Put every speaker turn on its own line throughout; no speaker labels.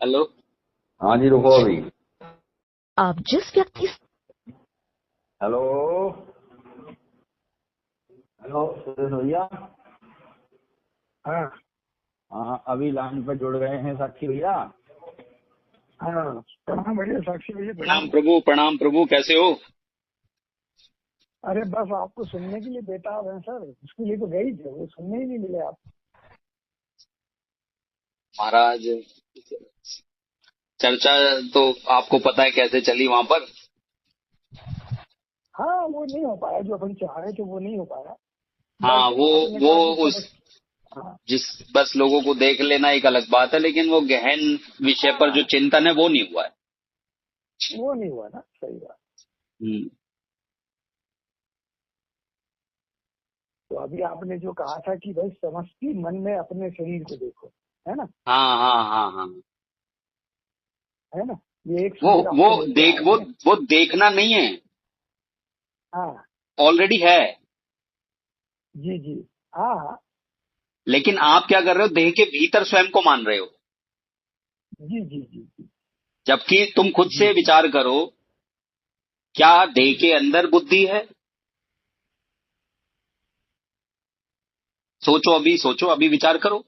Hello.
हाँ जी, रुको अभी।
आप जिस व्यक्ति
हेलो हेलो सुरेश भैया।
हाँ
हाँ, अभी लाइन पर जुड़ गए हैं साक्षी भैया।
हाँ, प्रणाम भैया, साक्षी भैया
प्रणाम
प्रणाम।
प्रभु, प्रणाम प्रभु, कैसे हो?
अरे बस आपको सुनने के लिए बेताब है सर, उसके लिए तो गई थे, वो सुनने ही नहीं मिले आप।
महाराज, चर्चा तो आपको पता है कैसे चली वहां पर।
हाँ, वो नहीं हो पाया जो अपन चाह रहे थे, वो नहीं हो पाया।
हाँ,
बट
वो
आपने
वो
कहा कि
उस
सब। हाँ
जिस बस लोगों को देख लेना एक अलग बात है, लेकिन वो गहन विषय पर जो
हाँ,
चिंतन है वो नहीं हुआ है।
वो नहीं हुआ ना, सही बात।
हम्म।
तो अभी आपने जो कहा था कि भाई समष्टि मन में अपने शरीर को देखो, है ना,
हाँ हाँ हाँ हाँ।
है ना, ये एक
वो
सूत्र
वो
आपको लेके
देख
आए
वो
हैं।
वो देखना नहीं है,
हाँ
ऑलरेडी है।
जी जी, हाँ हाँ,
लेकिन आप क्या कर रहे हो, देह के भीतर स्वयं को मान रहे हो,
जी जी जी जी
जबकि तुम खुद
जी
से
जी।
विचार करो, क्या देह के अंदर बुद्धि है? सोचो, अभी सोचो, अभी विचार करो।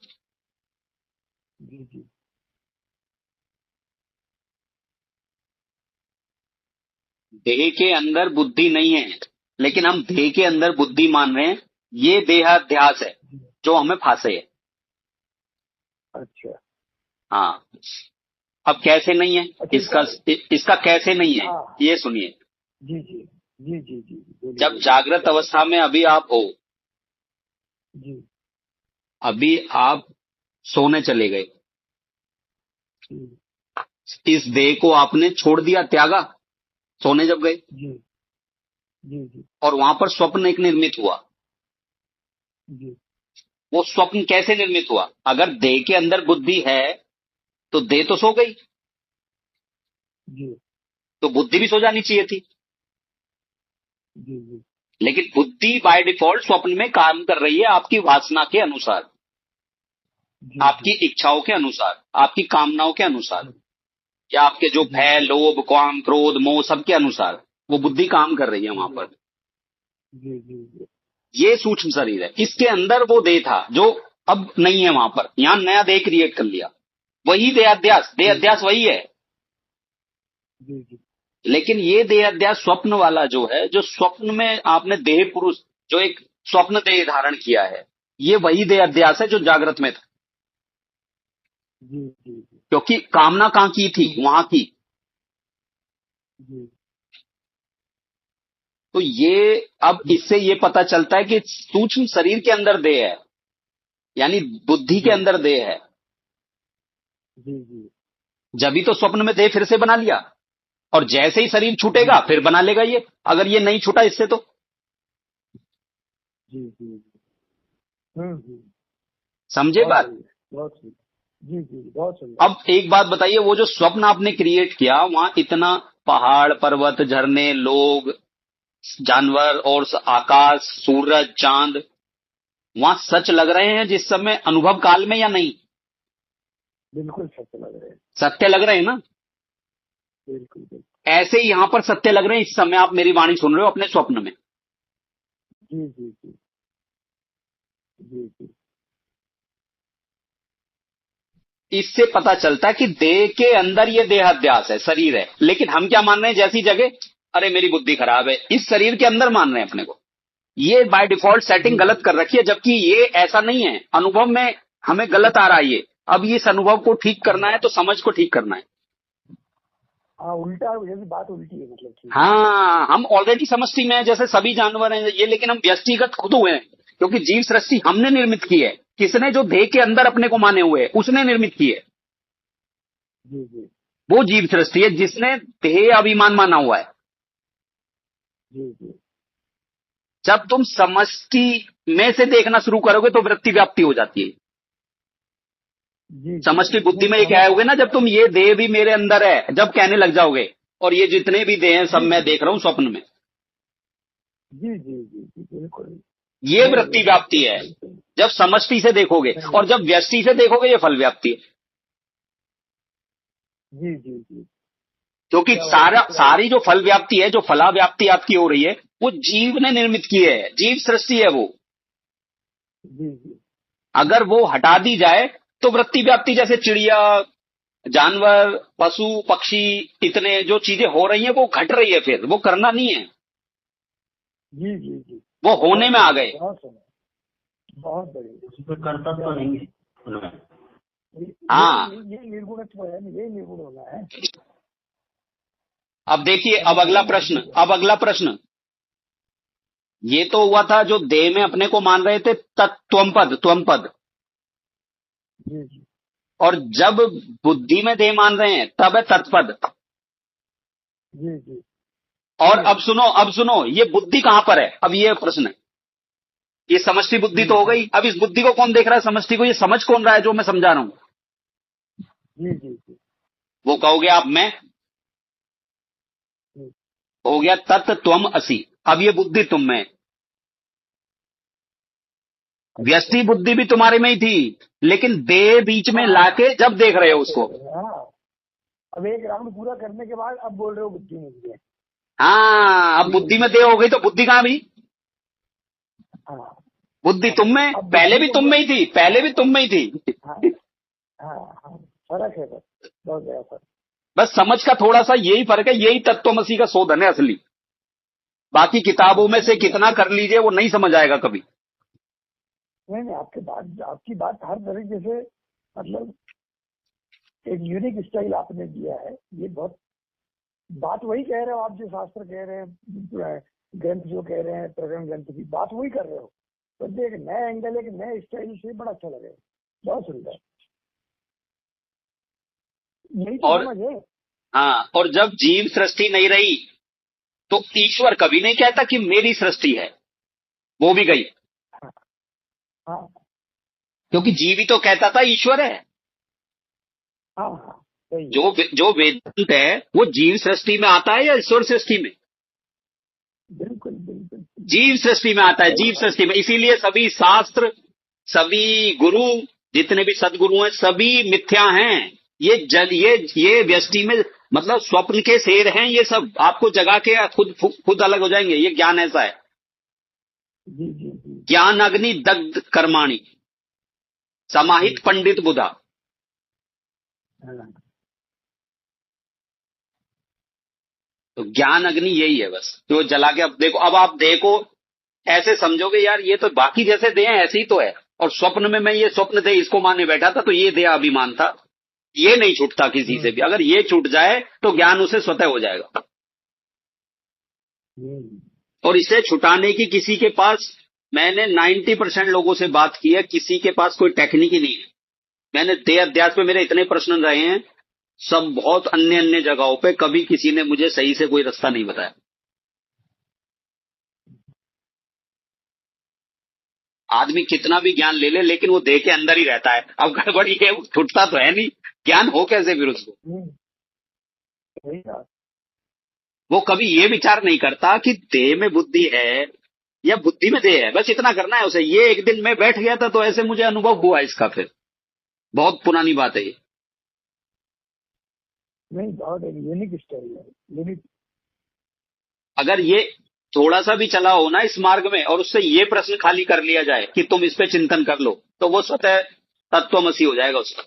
जी जी
देह के अंदर बुद्धि नहीं है, लेकिन हम देह के अंदर बुद्धि मान रहे हैं। ये देहाध्यास है
जी।
जो हमें फांसे है।
अच्छा
हाँ। अब कैसे नहीं है,
अच्छा,
इसका
इसका।
इसका कैसे नहीं है,
हाँ
ये सुनिए।
जी जी जी जी जी, बोलिए
जब
बोलिए,
जागृत
क्या बात
अवस्था में अभी आप हो,
है। जी
अभी आप सोने चले गए,
जी
इस देह को आपने छोड़ दिया, त्यागा, सोने जब गए,
जी जी जी
और वहां पर स्वप्न एक निर्मित हुआ।
जी
वो स्वप्न कैसे निर्मित हुआ? अगर देह के अंदर बुद्धि है तो देह तो सो गई,
जी
तो बुद्धि भी सो जानी चाहिए थी।
जी जी
लेकिन बुद्धि बाय डिफॉल्ट स्वप्न में काम कर रही है आपकी वासना के अनुसार,
जी
आपकी
जी
इच्छाओं के अनुसार, आपकी कामनाओं के अनुसार,
जी
या आपके जो
जी
भय,
जी
लोभ, काम, क्रोध, मोह, सबके अनुसार वो बुद्धि काम कर रही है वहां
जी
पर।
जी जी जी
ये सूक्ष्म शरीर है, इसके अंदर वो देह था जो अब नहीं है वहां पर। यहां नया देह क्रिएट कर लिया, वही देहाध्यास,
जी जी
देहाध्यास वही है।
जी जी
लेकिन ये देहाध्यास स्वप्न वाला जो है, जो स्वप्न में आपने देह पुरुष, जो एक स्वप्न देह धारण किया है, ये वही देहाध्यास है जो जागृत में था।
जी जी
क्योंकि कामना कहां की थी, वहां की।
जी
तो ये अब इससे ये पता चलता है कि सूक्ष्म शरीर के अंदर देह है, यानी बुद्धि के
जी
अंदर देह है।
जी जी
जब भी तो स्वप्न में देह फिर से बना लिया, और जैसे ही शरीर
जी
छूटेगा फिर बना लेगा ये, अगर ये नहीं छूटा इससे तो।
जी जी
समझे
बहुत
बात?
सही है, बहुत सही। जी जी, बहुत सुंदर।
अब एक बात बताइए, वो जो स्वप्न आपने क्रिएट किया, वहां इतना पहाड़, पर्वत, झरने, लोग, जानवर और आकाश, सूरज, चांद, वहां सच लग रहे हैं जिस समय अनुभव काल में, या नहीं?
बिल्कुल सत्य लग रहे हैं।
सत्य लग रहे हैं ना?
बिल्कुल बिल्कुल।
ऐसे ही यहां पर सत्य लग रहे हैं इस समय आप मेरी वाणी सुन रहे हो अपने स्वप्न में।
जी जी जी जी जी
इससे पता चलता है कि देह के अंदर ये देहाध्यास है, शरीर है, लेकिन हम क्या मान रहे हैं, जैसी जगह, अरे मेरी बुद्धि खराब है, इस शरीर के अंदर मान रहे हैं अपने को। ये बाय डिफॉल्ट सेटिंग
जी
गलत
जी।
कर रखी है, जबकि ये ऐसा नहीं है। अनुभव में हमें गलत आ रहा है ये। अब इस अनुभव को ठीक करना है तो समझ को ठीक करना है।
हाँ, उल्टा, जैसे बात उल्टी है, मतलब ठीक है।
हाँ, हम ऑलरेडी समष्टि में हैं, जैसे सभी जानवर हैं ये, लेकिन हम व्यष्टिगत खुद हुए हैं, क्योंकि जीव सृष्टि हमने निर्मित की है। किसने? जो देह के अंदर अपने को माने हुए है, उसने निर्मित की है।
जी जी
वो जीव सृष्टि है जिसने देह अभिमान माना हुआ है।
जी जी
जब तुम समष्टि में से देखना शुरू करोगे तो वृत्ति व्याप्ति हो जाती है।
जी जी
समष्टि
जी,
बुद्धि
नहीं
में एक
समझ
आओगे
रहा
ना,
हूँ
जब
मैं।
तुम ये देह भी मेरे अंदर है जब कहने लग जाओगे, और ये जितने भी देह हैं सब
जी
मैं
जी
देख रहा हूं स्वप्न में,
जी जी जी जी, बिल्कुल।
ये
नहीं,
वृत्ति
ये बात तो
व्याप्ति है।
बिल्कुल।
जब समष्टि से देखोगे,
नहीं
और जब व्यष्टि से देखोगे ये फल व्याप्ति है।
जी जी जी।
क्योंकि
क्या बात है, क्या
सारी जो फल व्याप्ति है, जो फला व्याप्ति आपकी हो रही है, वो जीव ने निर्मित की है, जीव सृष्टि है वो।
जी जी
अगर वो हटा दी जाए तो वृत्ति व्याप्ति, जैसे चिड़िया, जानवर, पशु पक्षी, इतने जो चीजें हो रही हैं वो घट रही है, फिर वो करना नहीं है,
जी जी जी।
वो होने
बहुत
में आ
सुंदर,
गए।
बहुत सुंदर, बहुत बढ़िया।
उसमें कर्तव्य तो नहीं है उनमें।
हाँ,
ये निर्गुणत्व है, ये निर्गुण होना है।
अब देखिए, अब
ऐसा
अगला
नहीं
प्रश्न,
है।
अब अगला प्रश्न। ये तो हुआ था जो देह में अपने को मान रहे थे तत्त्वम पद,
जी जी
और जब बुद्धि में देह मान रहे हैं तब है तत्पद।
जी जी।
और
ठीक है।
अब सुनो, अब सुनो, ये बुद्धि कहां पर है, अब ये प्रश्न है। ये समष्टि बुद्धि तो हो गई, अब इस बुद्धि को कौन देख रहा है, समष्टि को? ये समझ कौन रहा है जो मैं समझा रहा हूं?
जी जी जी
वो कहोगे आप मैं,
जी।
हो गया तत् त्वम असि। अब ये बुद्धि तुम में है। व्यष्टि बुद्धि भी तुम्हारे में ही थी, लेकिन देह बीच में लाके जब देख रहे हो उसको।
हाँ, अब एक राउंड पूरा करने के बाद अब बोल रहे हो बुद्धि नहीं है।
हाँ, अब बुद्धि में देह हो गई तो बुद्धि कहां भी?
हाँ,
बुद्धि तुम में,
अब
पहले
बुद्धि
भी
को
तुम में ही थी, पहले भी तुम में ही थी।
हाँ हाँ हाँ, फर्क है बस, बहुत बड़ा फर्क।
बस समझ का थोड़ा सा यही फर्क है, यही तत्वमसी का शोधन है असली। बाकी किताबों में से कितना कर लीजिए वो नहीं समझ आएगा कभी।
नहीं, आपकी बात हर तरीके से, मतलब एक यूनिक स्टाइल आपने दिया है। ये बहुत बात वही कह रहे हो आप, जो शास्त्र कह रहे हैं, ग्रंथ जो कह रहे हैं, प्रकरण ग्रंथ की बात वही कर रहे हो, तो एक नया एंगल, एक नए स्टाइल से बड़ा अच्छा लगेगा। बहुत सुंदर, यही तो
और
समझ है।
हाँ, और जब जीव सृष्टि नहीं रही तो ईश्वर कभी नहीं कहता कि मेरी सृष्टि है, वो भी गई।
हाँ
क्योंकि जीव ही तो कहता था ईश्वर है।
हाँ हाँ, सही है।
जो वेदांत है वो जीव सृष्टि में आता है या ईश्वर सृष्टि में?
बिल्कुल बिल्कुल।
जीव सृष्टि में आता है,
सही
जीव
बात।
सृष्टि में। इसीलिए सभी शास्त्र, सभी गुरु, जितने भी सदगुरु हैं, सभी मिथ्या हैं। ये व्यष्टि में, मतलब स्वप्न के शेर हैं ये सब, आपको जगा के खुद अलग हो जाएंगे। ये ज्ञान ऐसा है।
जी जी जी।
ज्ञान अग्नि दग्ध कर्माणि समाहित पंडित बुधा।
हाँ,
तो ज्ञान अग्नि यही है बस, जो जला के, अब आप देखो, ऐसे समझोगे यार ये तो बाकी जैसे देह हैं ऐसे ही तो है। और स्वप्न में मैं ये स्वप्न देह इसको मानने बैठा था, तो ये देह अभिमान था। ये नहीं छूटता किसी से भी। अगर ये छूट जाए तो ज्ञान उसे स्वतः हो जाएगा। और इसे छुटाने की किसी के पास, मैंने 90% लोगों से बात की है, किसी के पास कोई टेक्निक ही नहीं है। मैंने देह अध्यास में मेरे इतने प्रश्न रहे हैं, सब बहुत अन्य अन्य जगहों पे, कभी किसी ने मुझे सही से कोई रास्ता नहीं बताया। आदमी कितना भी ज्ञान ले ले, लेकिन वो देह के अंदर ही रहता है। अब गड़बड़ी है, वो छुटता तो है नहीं, ज्ञान हो कैसे फिर उसको?
सही बात।
वो कभी ये विचार नहीं करता कि देह में बुद्धि है या बुद्धि में देह है। बस इतना करना है उसे। ये एक दिन मैं बैठ गया था तो ऐसे मुझे अनुभव हुआ इसका। फिर बहुत पुरानी बात है ये।
नहीं, बहुत एक यूनिक स्टाइल है, यूनिक।
अगर ये थोड़ा सा भी चला हो ना इस मार्ग में, और उससे ये प्रश्न खाली कर लिया जाए कि तुम इस पे चिंतन कर लो, तो वो स्वतः तत्वमसी हो जाएगा उसका।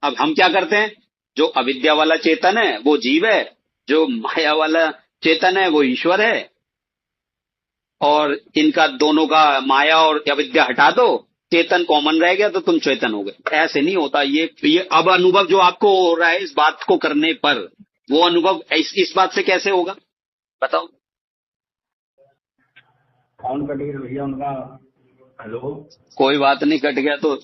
अब हम क्या करते हैं, जो अविद्या वाला चेतन है वो जीव है, जो माया वाला चेतन है वो ईश्वर है, और इनका दोनों का, माया और अविद्या हटा दो, चेतन कॉमन रह गया तो तुम चेतन हो गए। ऐसे नहीं होता। ये अब अनुभव जो आपको हो रहा है इस बात को करने पर, वो अनुभव इस बात से कैसे होगा बताओ?
कौन कट गया भैया उनका? हेलो,
कोई बात नहीं, कट गया तो